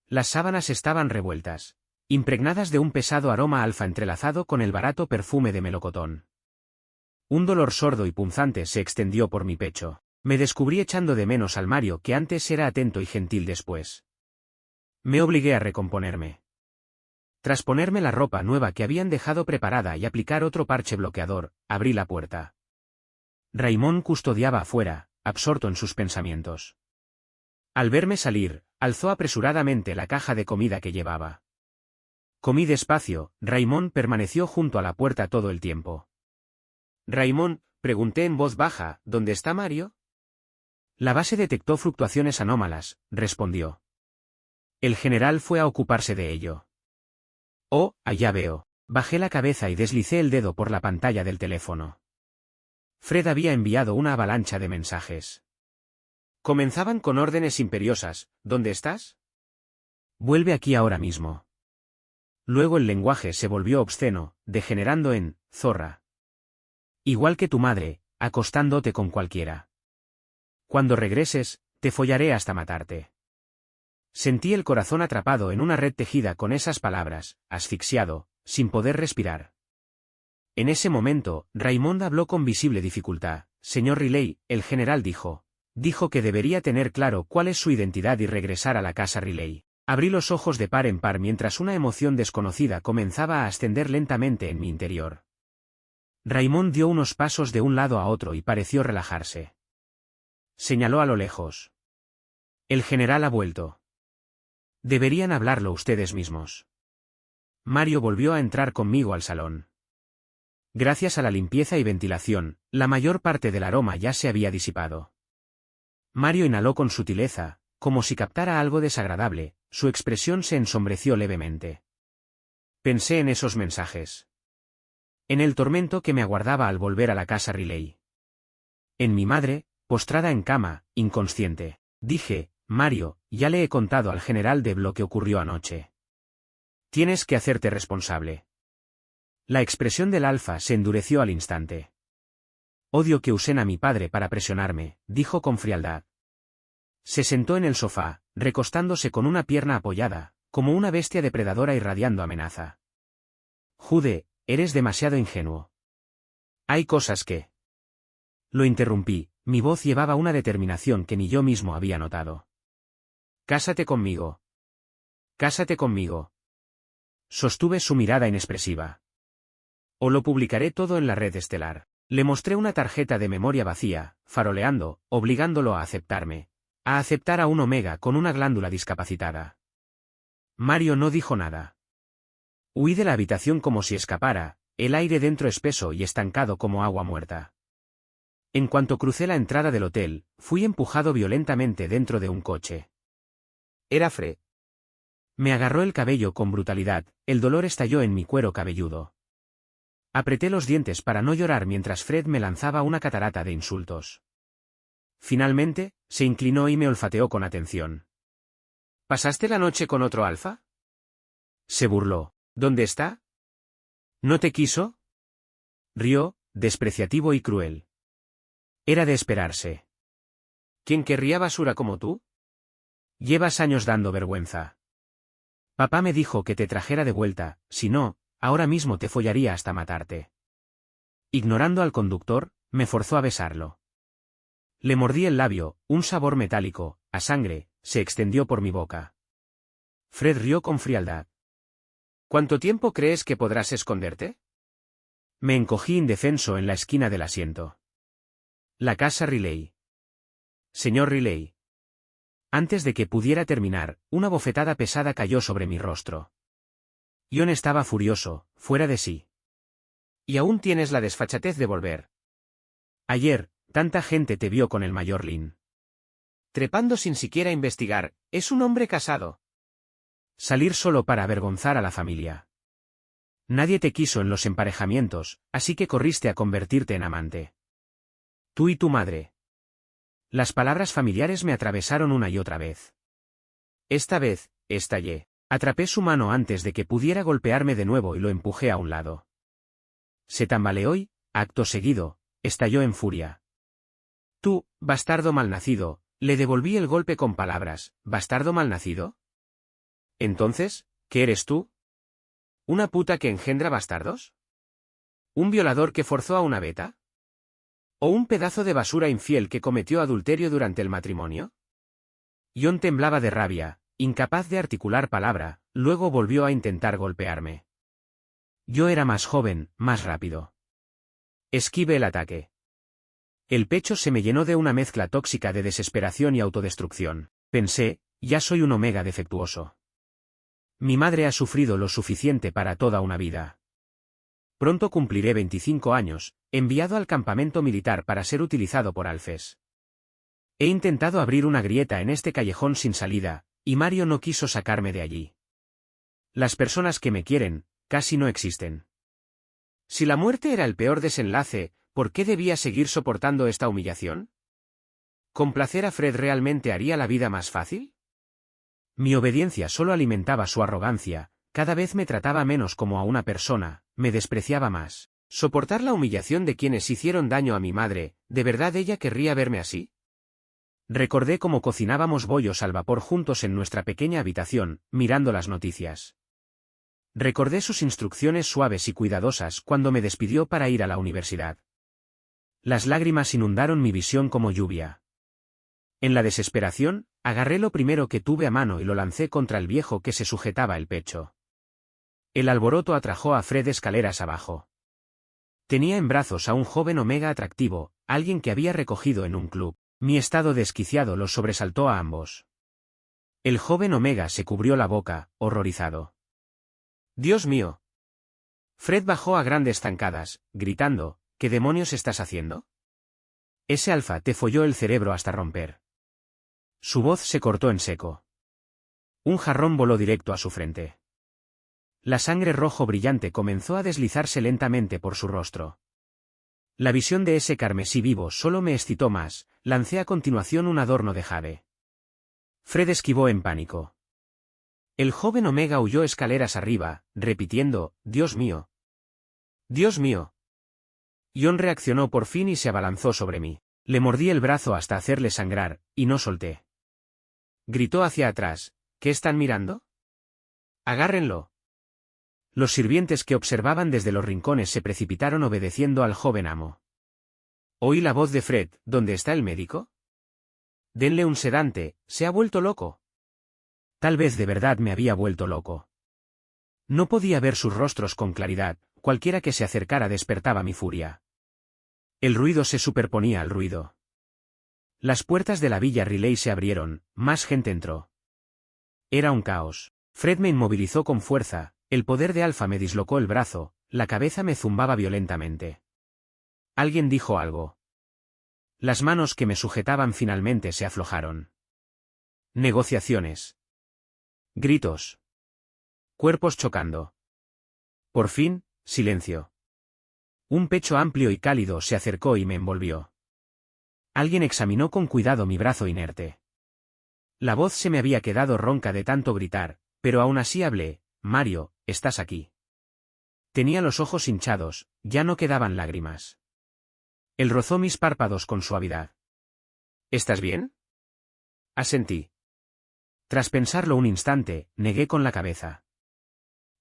Las sábanas estaban revueltas, impregnadas de un pesado aroma alfa entrelazado con el barato perfume de melocotón. Un dolor sordo y punzante se extendió por mi pecho. Me descubrí echando de menos al Mario que antes era atento y gentil después. Me obligué a recomponerme. Tras ponerme la ropa nueva que habían dejado preparada y aplicar otro parche bloqueador, abrí la puerta. Raymond custodiaba afuera, absorto en sus pensamientos. Al verme salir, alzó apresuradamente la caja de comida que llevaba. Comí despacio. Raymond permaneció junto a la puerta todo el tiempo. Raymond, pregunté en voz baja, ¿dónde está Mario? La base detectó fluctuaciones anómalas, respondió. El general fue a ocuparse de ello. Oh, allá veo. Bajé la cabeza y deslicé el dedo por la pantalla del teléfono. Fred había enviado una avalancha de mensajes. Comenzaban con órdenes imperiosas. ¿Dónde estás? Vuelve aquí ahora mismo. Luego el lenguaje se volvió obsceno, degenerando en zorra. Igual que tu madre, acostándote con cualquiera. Cuando regreses, te follaré hasta matarte. Sentí el corazón atrapado en una red tejida con esas palabras, asfixiado, sin poder respirar. En ese momento, Raymond habló con visible dificultad. Señor Riley, el general dijo que debería tener claro cuál es su identidad y regresar a la casa Riley. Abrí los ojos de par en par mientras una emoción desconocida comenzaba a ascender lentamente en mi interior. Raymond dio unos pasos de un lado a otro y pareció relajarse. Señaló a lo lejos. El general ha vuelto. Deberían hablarlo ustedes mismos. Mario volvió a entrar conmigo al salón. Gracias a la limpieza y ventilación, la mayor parte del aroma ya se había disipado. Mario inhaló con sutileza, como si captara algo desagradable, su expresión se ensombreció levemente. Pensé en esos mensajes. En el tormento que me aguardaba al volver a la casa Riley. En mi madre, postrada en cama, inconsciente. Dije, Mario, ya le he contado al general de lo que ocurrió anoche. Tienes que hacerte responsable. La expresión del alfa se endureció al instante. Odio que usen a mi padre para presionarme, dijo con frialdad. Se sentó en el sofá, recostándose con una pierna apoyada, como una bestia depredadora irradiando amenaza. Jude, eres demasiado ingenuo. Hay cosas que... Lo interrumpí, mi voz llevaba una determinación que ni yo mismo había notado. Cásate conmigo. Cásate conmigo. Sostuve su mirada inexpresiva. O lo publicaré todo en la red estelar. Le mostré una tarjeta de memoria vacía, faroleando, obligándolo a aceptarme. A aceptar a un Omega con una glándula discapacitada. Mario no dijo nada. Huí de la habitación como si escapara, el aire dentro espeso y estancado como agua muerta. En cuanto crucé la entrada del hotel, fui empujado violentamente dentro de un coche. Era Fred. Me agarró el cabello con brutalidad, el dolor estalló en mi cuero cabelludo. Apreté los dientes para no llorar mientras Fred me lanzaba una catarata de insultos. Finalmente, se inclinó y me olfateó con atención. ¿Pasaste la noche con otro alfa? Se burló. ¿Dónde está? ¿No te quiso? Rió, despreciativo y cruel. Era de esperarse. ¿Quién querría basura como tú? Llevas años dando vergüenza. Papá me dijo que te trajera de vuelta, si no, ahora mismo te follaría hasta matarte. Ignorando al conductor, me forzó a besarlo. Le mordí el labio, un sabor metálico, a sangre, se extendió por mi boca. Fred rió con frialdad. ¿Cuánto tiempo crees que podrás esconderte? Me encogí indefenso en la esquina del asiento. La casa Riley. Señor Riley. Antes de que pudiera terminar, una bofetada pesada cayó sobre mi rostro. John estaba furioso, fuera de sí. Y aún tienes la desfachatez de volver. Ayer, tanta gente te vio con el mayor Lin. Trepando sin siquiera investigar, es un hombre casado. Salir solo para avergonzar a la familia. Nadie te quiso en los emparejamientos, así que corriste a convertirte en amante. Tú y tu madre. Las palabras familiares me atravesaron una y otra vez. Esta vez, estallé. Atrapé su mano antes de que pudiera golpearme de nuevo y lo empujé a un lado. Se tambaleó y, acto seguido, estalló en furia. Tú, bastardo malnacido, le devolví el golpe con palabras, ¿bastardo malnacido? Entonces, ¿qué eres tú? ¿Una puta que engendra bastardos? ¿Un violador que forzó a una beta? ¿O un pedazo de basura infiel que cometió adulterio durante el matrimonio? John temblaba de rabia, incapaz de articular palabra, luego volvió a intentar golpearme. Yo era más joven, más rápido. Esquivé el ataque. El pecho se me llenó de una mezcla tóxica de desesperación y autodestrucción. Pensé, ya soy un omega defectuoso. Mi madre ha sufrido lo suficiente para toda una vida. Pronto cumpliré 25 años, enviado al campamento militar para ser utilizado por alfes. He intentado abrir una grieta en este callejón sin salida, y Mario no quiso sacarme de allí. Las personas que me quieren, casi no existen. Si la muerte era el peor desenlace, ¿por qué debía seguir soportando esta humillación? ¿Complacer a Fred realmente haría la vida más fácil? Mi obediencia solo alimentaba su arrogancia, cada vez me trataba menos como a una persona, me despreciaba más. ¿Soportar la humillación de quienes hicieron daño a mi madre, de verdad ella querría verme así? Recordé cómo cocinábamos bollos al vapor juntos en nuestra pequeña habitación, mirando las noticias. Recordé sus instrucciones suaves y cuidadosas cuando me despidió para ir a la universidad. Las lágrimas inundaron mi visión como lluvia. En la desesperación, agarré lo primero que tuve a mano y lo lancé contra el viejo que se sujetaba el pecho. El alboroto atrajo a Fred escaleras abajo. Tenía en brazos a un joven omega atractivo, alguien que había recogido en un club. Mi estado desquiciado los sobresaltó a ambos. El joven omega se cubrió la boca, horrorizado. ¡Dios mío! Fred bajó a grandes zancadas, gritando, ¿qué demonios estás haciendo? Ese alfa te folló el cerebro hasta romper. Su voz se cortó en seco. Un jarrón voló directo a su frente. La sangre rojo brillante comenzó a deslizarse lentamente por su rostro. La visión de ese carmesí vivo solo me excitó más, lancé a continuación un adorno de jade. Fred esquivó en pánico. El joven omega huyó escaleras arriba, repitiendo, «Dios mío. Dios mío». John reaccionó por fin y se abalanzó sobre mí. Le mordí el brazo hasta hacerle sangrar, y no solté. Gritó hacia atrás, ¿qué están mirando? Agárrenlo. Los sirvientes que observaban desde los rincones se precipitaron obedeciendo al joven amo. Oí la voz de Fred, ¿dónde está el médico? Denle un sedante, se ha vuelto loco. Tal vez de verdad me había vuelto loco. No podía ver sus rostros con claridad, cualquiera que se acercara despertaba mi furia. El ruido se superponía al ruido. Las puertas de la villa Riley se abrieron, más gente entró. Era un caos. Fred me inmovilizó con fuerza, el poder de Alfa me dislocó el brazo, la cabeza me zumbaba violentamente. Alguien dijo algo. Las manos que me sujetaban finalmente se aflojaron. Negociaciones. Gritos. Cuerpos chocando. Por fin, silencio. Un pecho amplio y cálido se acercó y me envolvió. Alguien examinó con cuidado mi brazo inerte. La voz se me había quedado ronca de tanto gritar, pero aún así hablé, Mario, estás aquí. Tenía los ojos hinchados, ya no quedaban lágrimas. Él rozó mis párpados con suavidad. ¿Estás bien? Asentí. Tras pensarlo un instante, negué con la cabeza.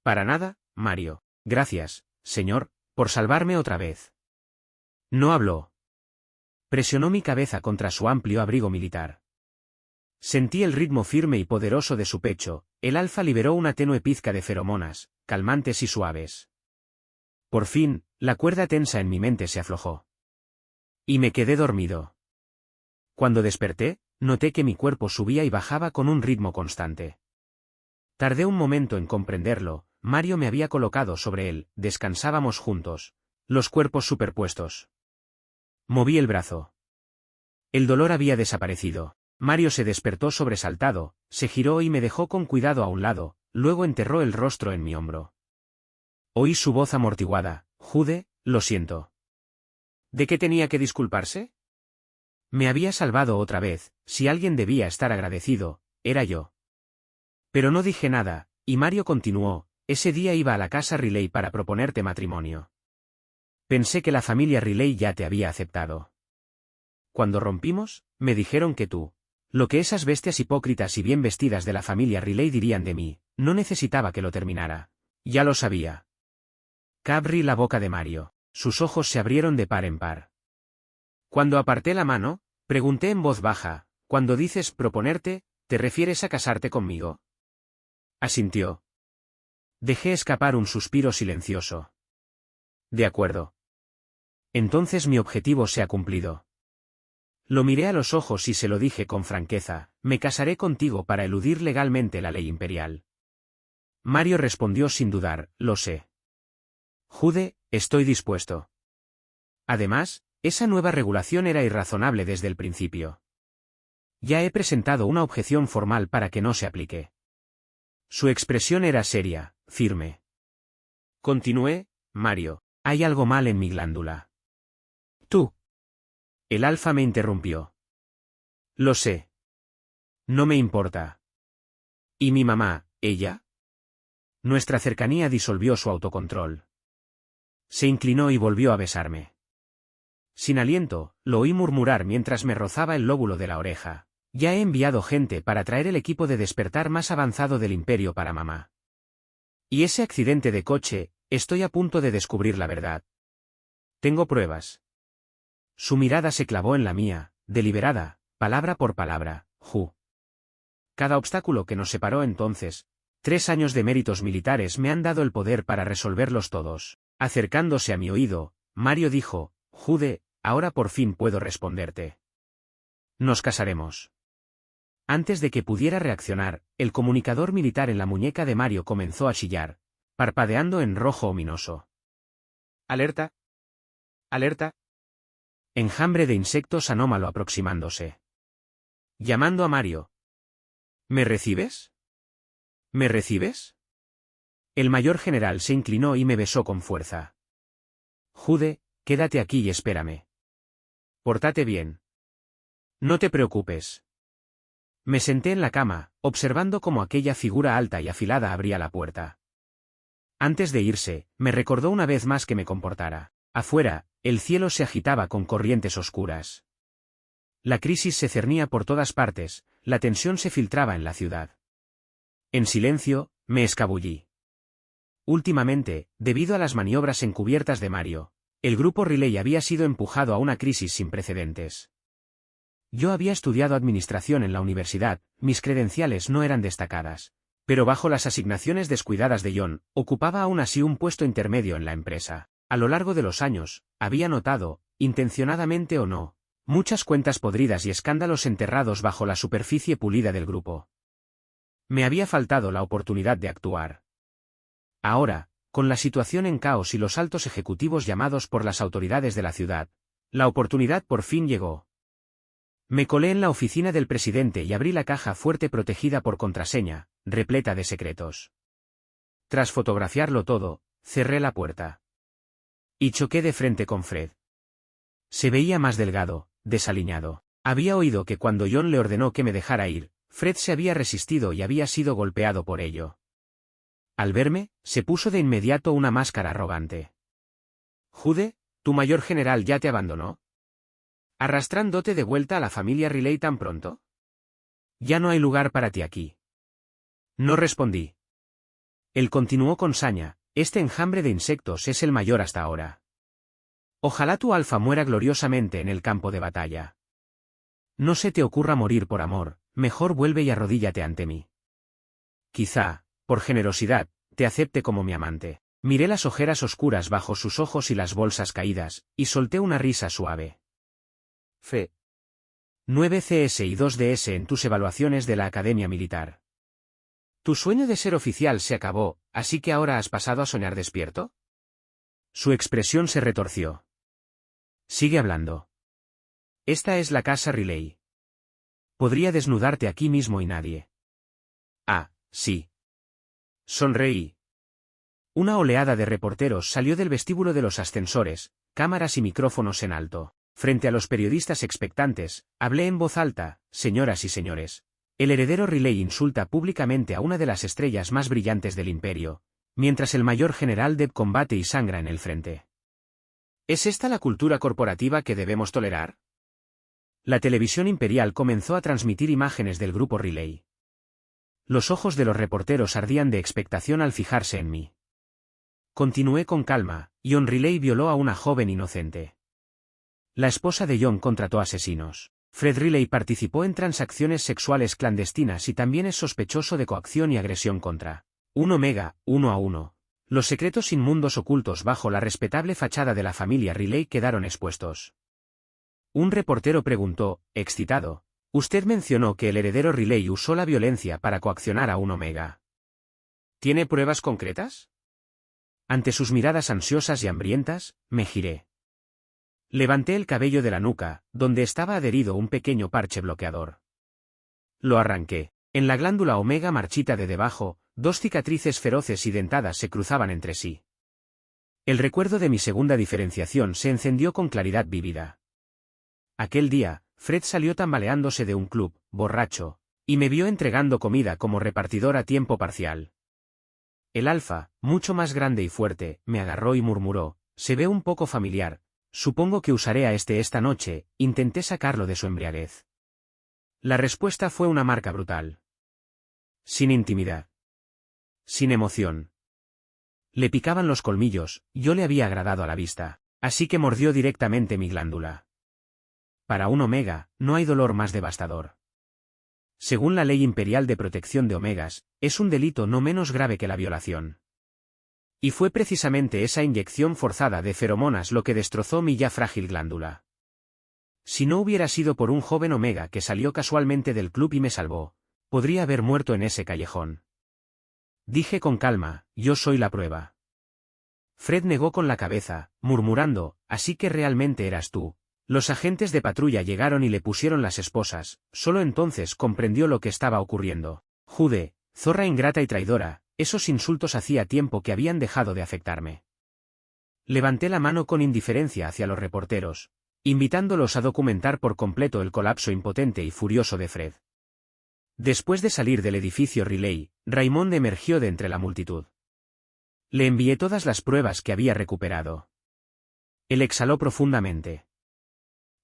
Para nada, Mario. Gracias, señor, por salvarme otra vez. No habló. Presionó mi cabeza contra su amplio abrigo militar. Sentí el ritmo firme y poderoso de su pecho, el alfa liberó una tenue pizca de feromonas, calmantes y suaves. Por fin, la cuerda tensa en mi mente se aflojó. Y me quedé dormido. Cuando desperté, noté que mi cuerpo subía y bajaba con un ritmo constante. Tardé un momento en comprenderlo. Mario me había colocado sobre él, descansábamos juntos, los cuerpos superpuestos. Moví el brazo. El dolor había desaparecido. Mario se despertó sobresaltado, se giró y me dejó con cuidado a un lado, luego enterró el rostro en mi hombro. Oí su voz amortiguada: Jude, lo siento. ¿De qué tenía que disculparse? Me había salvado otra vez, si alguien debía estar agradecido, era yo. Pero no dije nada, y Mario continuó: ese día iba a la casa Riley para proponerte matrimonio. Pensé que la familia Riley ya te había aceptado. Cuando rompimos, me dijeron que tú, lo que esas bestias hipócritas y bien vestidas de la familia Riley dirían de mí, no necesitaba que lo terminara. Ya lo sabía. Abrí la boca de Mario. Sus ojos se abrieron de par en par. Cuando aparté la mano, pregunté en voz baja: cuando dices proponerte, ¿te refieres a casarte conmigo? Asintió. Dejé escapar un suspiro silencioso. De acuerdo. Entonces mi objetivo se ha cumplido. Lo miré a los ojos y se lo dije con franqueza: me casaré contigo para eludir legalmente la ley imperial. Mario respondió sin dudar: lo sé. Jude, estoy dispuesto. Además, esa nueva regulación era irrazonable desde el principio. Ya he presentado una objeción formal para que no se aplique. Su expresión era seria, firme. Continué: Mario, hay algo mal en mi glándula. Tú. El alfa me interrumpió. Lo sé. No me importa. ¿Y mi mamá, ella? Nuestra cercanía disolvió su autocontrol. Se inclinó y volvió a besarme. Sin aliento, lo oí murmurar mientras me rozaba el lóbulo de la oreja: ya he enviado gente para traer el equipo de despertar más avanzado del imperio para mamá. Y ese accidente de coche, estoy a punto de descubrir la verdad. Tengo pruebas. Su mirada se clavó en la mía, deliberada, palabra por palabra: Ju. Cada obstáculo que nos separó entonces, 3 años de méritos militares me han dado el poder para resolverlos todos. Acercándose a mi oído, Mario dijo: Jude, ahora por fin puedo responderte. Nos casaremos. Antes de que pudiera reaccionar, el comunicador militar en la muñeca de Mario comenzó a chillar, parpadeando en rojo ominoso. Alerta. Alerta. Enjambre de insectos anómalo aproximándose. Llamando a Mario. ¿Me recibes? ¿Me recibes? El mayor general se inclinó y me besó con fuerza. Jude, quédate aquí y espérame. Pórtate bien. No te preocupes. Me senté en la cama, observando cómo aquella figura alta y afilada abría la puerta. Antes de irse, me recordó una vez más que me comportara. Afuera, el cielo se agitaba con corrientes oscuras. La crisis se cernía por todas partes, la tensión se filtraba en la ciudad. En silencio, me escabullí. Últimamente, debido a las maniobras encubiertas de Mario, el grupo Riley había sido empujado a una crisis sin precedentes. Yo había estudiado administración en la universidad, mis credenciales no eran destacadas, pero bajo las asignaciones descuidadas de John, ocupaba aún así un puesto intermedio en la empresa. A lo largo de los años, había notado, intencionadamente o no, muchas cuentas podridas y escándalos enterrados bajo la superficie pulida del grupo. Me había faltado la oportunidad de actuar. Ahora, con la situación en caos y los altos ejecutivos llamados por las autoridades de la ciudad, la oportunidad por fin llegó. Me colé en la oficina del presidente y abrí la caja fuerte protegida por contraseña, repleta de secretos. Tras fotografiarlo todo, cerré la puerta. Y choqué de frente con Fred. Se veía más delgado, desaliñado. Había oído que cuando John le ordenó que me dejara ir, Fred se había resistido y había sido golpeado por ello. Al verme, se puso de inmediato una máscara arrogante. Jude, tu mayor general ya te abandonó. ¿Arrastrándote de vuelta a la familia Riley tan pronto? Ya no hay lugar para ti aquí. No respondí. Él continuó con saña: este enjambre de insectos es el mayor hasta ahora. Ojalá tu alfa muera gloriosamente en el campo de batalla. No se te ocurra morir por amor, mejor vuelve y arrodíllate ante mí. Quizá, por generosidad, te acepte como mi amante. Miré las ojeras oscuras bajo sus ojos y las bolsas caídas, y solté una risa suave. Fe. 9 CS y 2 DS en tus evaluaciones de la Academia Militar. Tu sueño de ser oficial se acabó, ¿así que ahora has pasado a soñar despierto? Su expresión se retorció. Sigue hablando. Esta es la casa Riley. Podría desnudarte aquí mismo y nadie. Ah, sí. Sonreí. Una oleada de reporteros salió del vestíbulo de los ascensores, cámaras y micrófonos en alto. Frente a los periodistas expectantes, hablé en voz alta: señoras y señores. El heredero Riley insulta públicamente a una de las estrellas más brillantes del imperio, mientras el mayor general Deb combate y sangra en el frente. ¿Es esta la cultura corporativa que debemos tolerar? La televisión imperial comenzó a transmitir imágenes del grupo Riley. Los ojos de los reporteros ardían de expectación al fijarse en mí. Continué con calma: John Riley violó a una joven inocente. La esposa de John contrató asesinos. Fred Riley participó en transacciones sexuales clandestinas y también es sospechoso de coacción y agresión contra un Omega, 1 a 1. Los secretos inmundos ocultos bajo la respetable fachada de la familia Riley quedaron expuestos. Un reportero preguntó, excitado: usted mencionó que el heredero Riley usó la violencia para coaccionar a un Omega. ¿Tiene pruebas concretas? Ante sus miradas ansiosas y hambrientas, me giré. Levanté el cabello de la nuca, donde estaba adherido un pequeño parche bloqueador. Lo arranqué. En la glándula omega marchita de debajo, dos cicatrices feroces y dentadas se cruzaban entre sí. El recuerdo de mi segunda diferenciación se encendió con claridad vívida. Aquel día, Fred salió tambaleándose de un club, borracho, y me vio entregando comida como repartidor a tiempo parcial. El alfa, mucho más grande y fuerte, me agarró y murmuró: se ve un poco familiar. Supongo que usaré a esta noche. Intenté sacarlo de su embriaguez. La respuesta fue una marca brutal. Sin intimidad. Sin emoción. Le picaban los colmillos, yo le había agradado a la vista, así que mordió directamente mi glándula. Para un Omega, no hay dolor más devastador. Según la ley imperial de protección de Omegas, es un delito no menos grave que la violación. Y fue precisamente esa inyección forzada de feromonas lo que destrozó mi ya frágil glándula. Si no hubiera sido por un joven Omega que salió casualmente del club y me salvó, podría haber muerto en ese callejón. Dije con calma: yo soy la prueba. Fred negó con la cabeza, murmurando: así que realmente eras tú. Los agentes de patrulla llegaron y le pusieron las esposas. Solo entonces comprendió lo que estaba ocurriendo. Jude, zorra ingrata y traidora. Esos insultos hacía tiempo que habían dejado de afectarme. Levanté la mano con indiferencia hacia los reporteros, invitándolos a documentar por completo el colapso impotente y furioso de Fred. Después de salir del edificio Riley, Raymond emergió de entre la multitud. Le envié todas las pruebas que había recuperado. Él exhaló profundamente.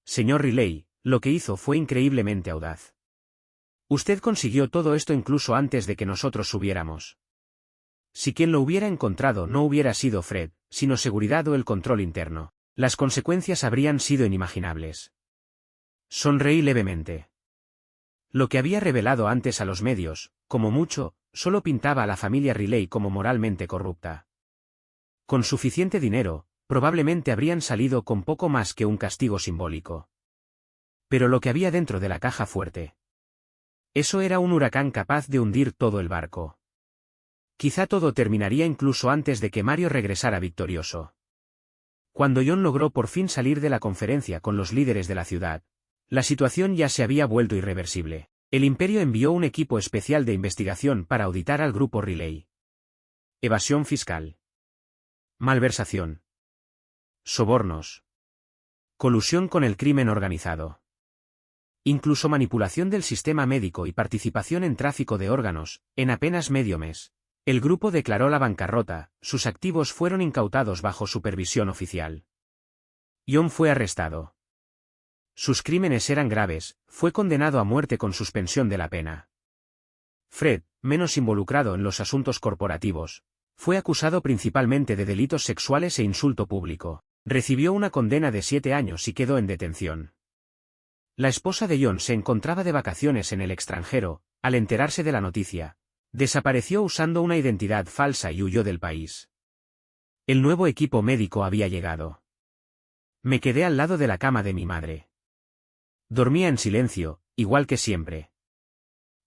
Señor Riley, lo que hizo fue increíblemente audaz. Usted consiguió todo esto incluso antes de que nosotros subiéramos. Si quien lo hubiera encontrado no hubiera sido Fred, sino seguridad o el control interno, las consecuencias habrían sido inimaginables. Sonreí levemente. Lo que había revelado antes a los medios, como mucho, solo pintaba a la familia Riley como moralmente corrupta. Con suficiente dinero, probablemente habrían salido con poco más que un castigo simbólico. Pero lo que había dentro de la caja fuerte. Eso era un huracán capaz de hundir todo el barco. Quizá todo terminaría incluso antes de que Mario regresara victorioso. Cuando John logró por fin salir de la conferencia con los líderes de la ciudad, la situación ya se había vuelto irreversible. El Imperio envió un equipo especial de investigación para auditar al grupo Riley. Evasión fiscal. Malversación. Sobornos. Colusión con el crimen organizado. Incluso manipulación del sistema médico y participación en tráfico de órganos. En apenas medio mes, el grupo declaró la bancarrota, sus activos fueron incautados bajo supervisión oficial. John fue arrestado. Sus crímenes eran graves, fue condenado a muerte con suspensión de la pena. Fred, menos involucrado en los asuntos corporativos, fue acusado principalmente de delitos sexuales e insulto público. Recibió una condena de 7 años y quedó en detención. La esposa de John se encontraba de vacaciones en el extranjero. Al enterarse de la noticia, desapareció usando una identidad falsa y huyó del país. El nuevo equipo médico había llegado. Me quedé al lado de la cama de mi madre. Dormía en silencio, igual que siempre.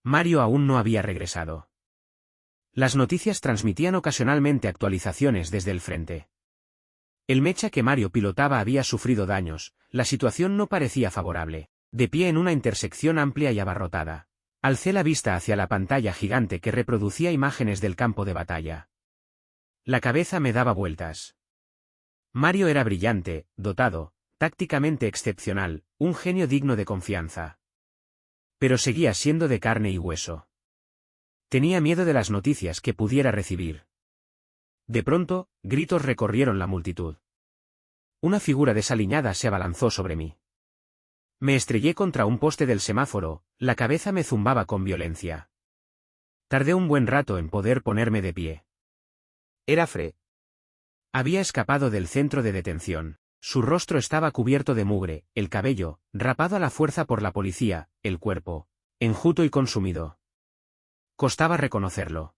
Mario aún no había regresado. Las noticias transmitían ocasionalmente actualizaciones desde el frente. El mecha que Mario pilotaba había sufrido daños, la situación no parecía favorable. De pie en una intersección amplia y abarrotada, alcé la vista hacia la pantalla gigante que reproducía imágenes del campo de batalla. La cabeza me daba vueltas. Mario era brillante, dotado, tácticamente excepcional, un genio digno de confianza. Pero seguía siendo de carne y hueso. Tenía miedo de las noticias que pudiera recibir. De pronto, gritos recorrieron la multitud. Una figura desaliñada se abalanzó sobre mí. Me estrellé contra un poste del semáforo, la cabeza me zumbaba con violencia. Tardé un buen rato en poder ponerme de pie. Era Fred. Había escapado del centro de detención. Su rostro estaba cubierto de mugre, el cabello, rapado a la fuerza por la policía, el cuerpo, enjuto y consumido. Costaba reconocerlo.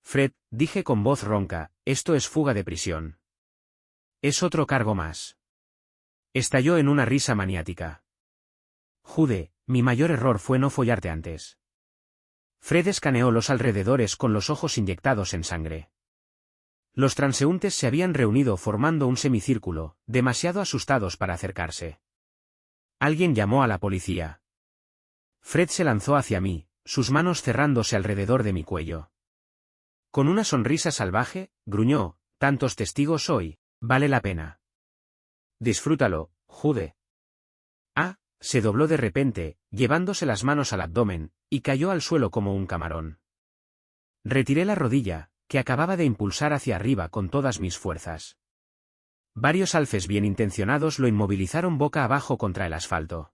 Fred, dije con voz ronca, esto es fuga de prisión. Es otro cargo más. Estalló en una risa maniática. Jude, mi mayor error fue no follarte antes. Fred escaneó los alrededores con los ojos inyectados en sangre. Los transeúntes se habían reunido formando un semicírculo, demasiado asustados para acercarse. Alguien llamó a la policía. Fred se lanzó hacia mí, sus manos cerrándose alrededor de mi cuello. Con una sonrisa salvaje, gruñó, tantos testigos hoy, vale la pena. Disfrútalo, Jude. Se dobló de repente, llevándose las manos al abdomen, y cayó al suelo como un camarón. Retiré la rodilla, que acababa de impulsar hacia arriba con todas mis fuerzas. Varios alfes bien intencionados lo inmovilizaron boca abajo contra el asfalto.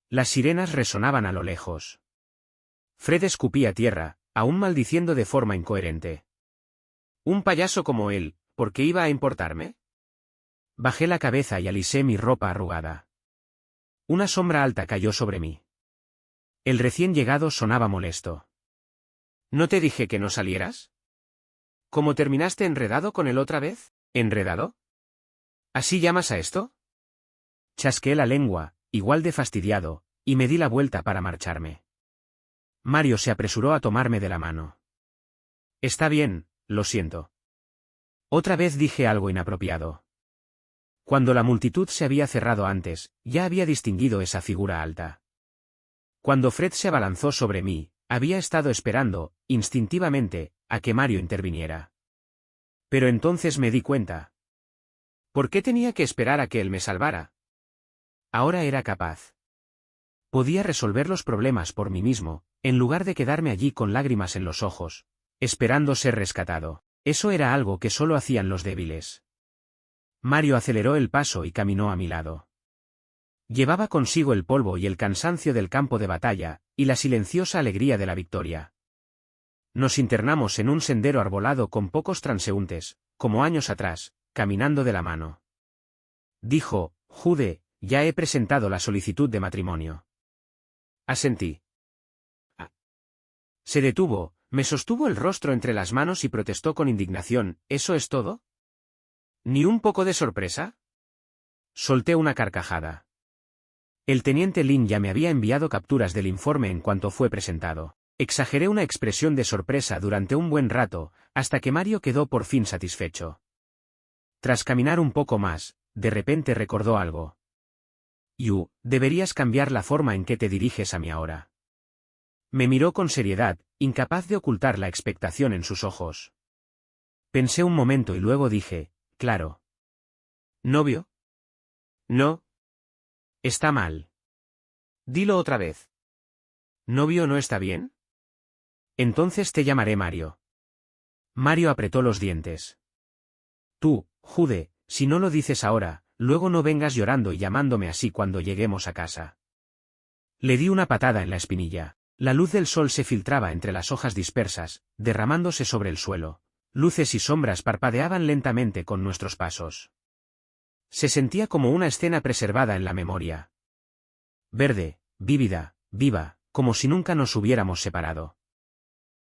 Las sirenas resonaban a lo lejos. Fred escupía tierra, aún maldiciendo de forma incoherente. Un payaso como él, ¿por qué iba a importarme? Bajé la cabeza y alisé mi ropa arrugada. Una sombra alta cayó sobre mí. El recién llegado sonaba molesto. ¿No te dije que no salieras? ¿Cómo terminaste enredado con él otra vez? ¿Enredado? ¿Así llamas a esto? Chasqueé la lengua, igual de fastidiado, y me di la vuelta para marcharme. Mario se apresuró a tomarme de la mano. Está bien, lo siento. Otra vez dije algo inapropiado. Cuando la multitud se había cerrado antes, ya había distinguido esa figura alta. Cuando Fred se abalanzó sobre mí, había estado esperando, instintivamente, a que Mario interviniera. Pero entonces me di cuenta. ¿Por qué tenía que esperar a que él me salvara? Ahora era capaz. Podía resolver los problemas por mí mismo, en lugar de quedarme allí con lágrimas en los ojos, esperando ser rescatado. Eso era algo que solo hacían los débiles. Mario aceleró el paso y caminó a mi lado. Llevaba consigo el polvo y el cansancio del campo de batalla, y la silenciosa alegría de la victoria. Nos internamos en un sendero arbolado con pocos transeúntes, como años atrás, caminando de la mano. Dijo, Jude, ya he presentado la solicitud de matrimonio. Asentí. Se detuvo, me sostuvo el rostro entre las manos y protestó con indignación, ¿eso es todo? ¿Ni un poco de sorpresa? Solté una carcajada. El teniente Lin ya me había enviado capturas del informe en cuanto fue presentado. Exageré una expresión de sorpresa durante un buen rato, hasta que Mario quedó por fin satisfecho. Tras caminar un poco más, de repente recordó algo. Deberías cambiar la forma en que te diriges a mí ahora. Me miró con seriedad, incapaz de ocultar la expectación en sus ojos. Pensé un momento y luego dije, claro. ¿Novio? No. Está mal. Dilo otra vez. ¿Novio no está bien? Entonces te llamaré Mario. Mario apretó los dientes. Tú, Jude, si no lo dices ahora, luego no vengas llorando y llamándome así cuando lleguemos a casa. Le di una patada en la espinilla. La luz del sol se filtraba entre las hojas dispersas, derramándose sobre el suelo. Luces y sombras parpadeaban lentamente con nuestros pasos. Se sentía como una escena preservada en la memoria. Verde, vívida, viva, como si nunca nos hubiéramos separado.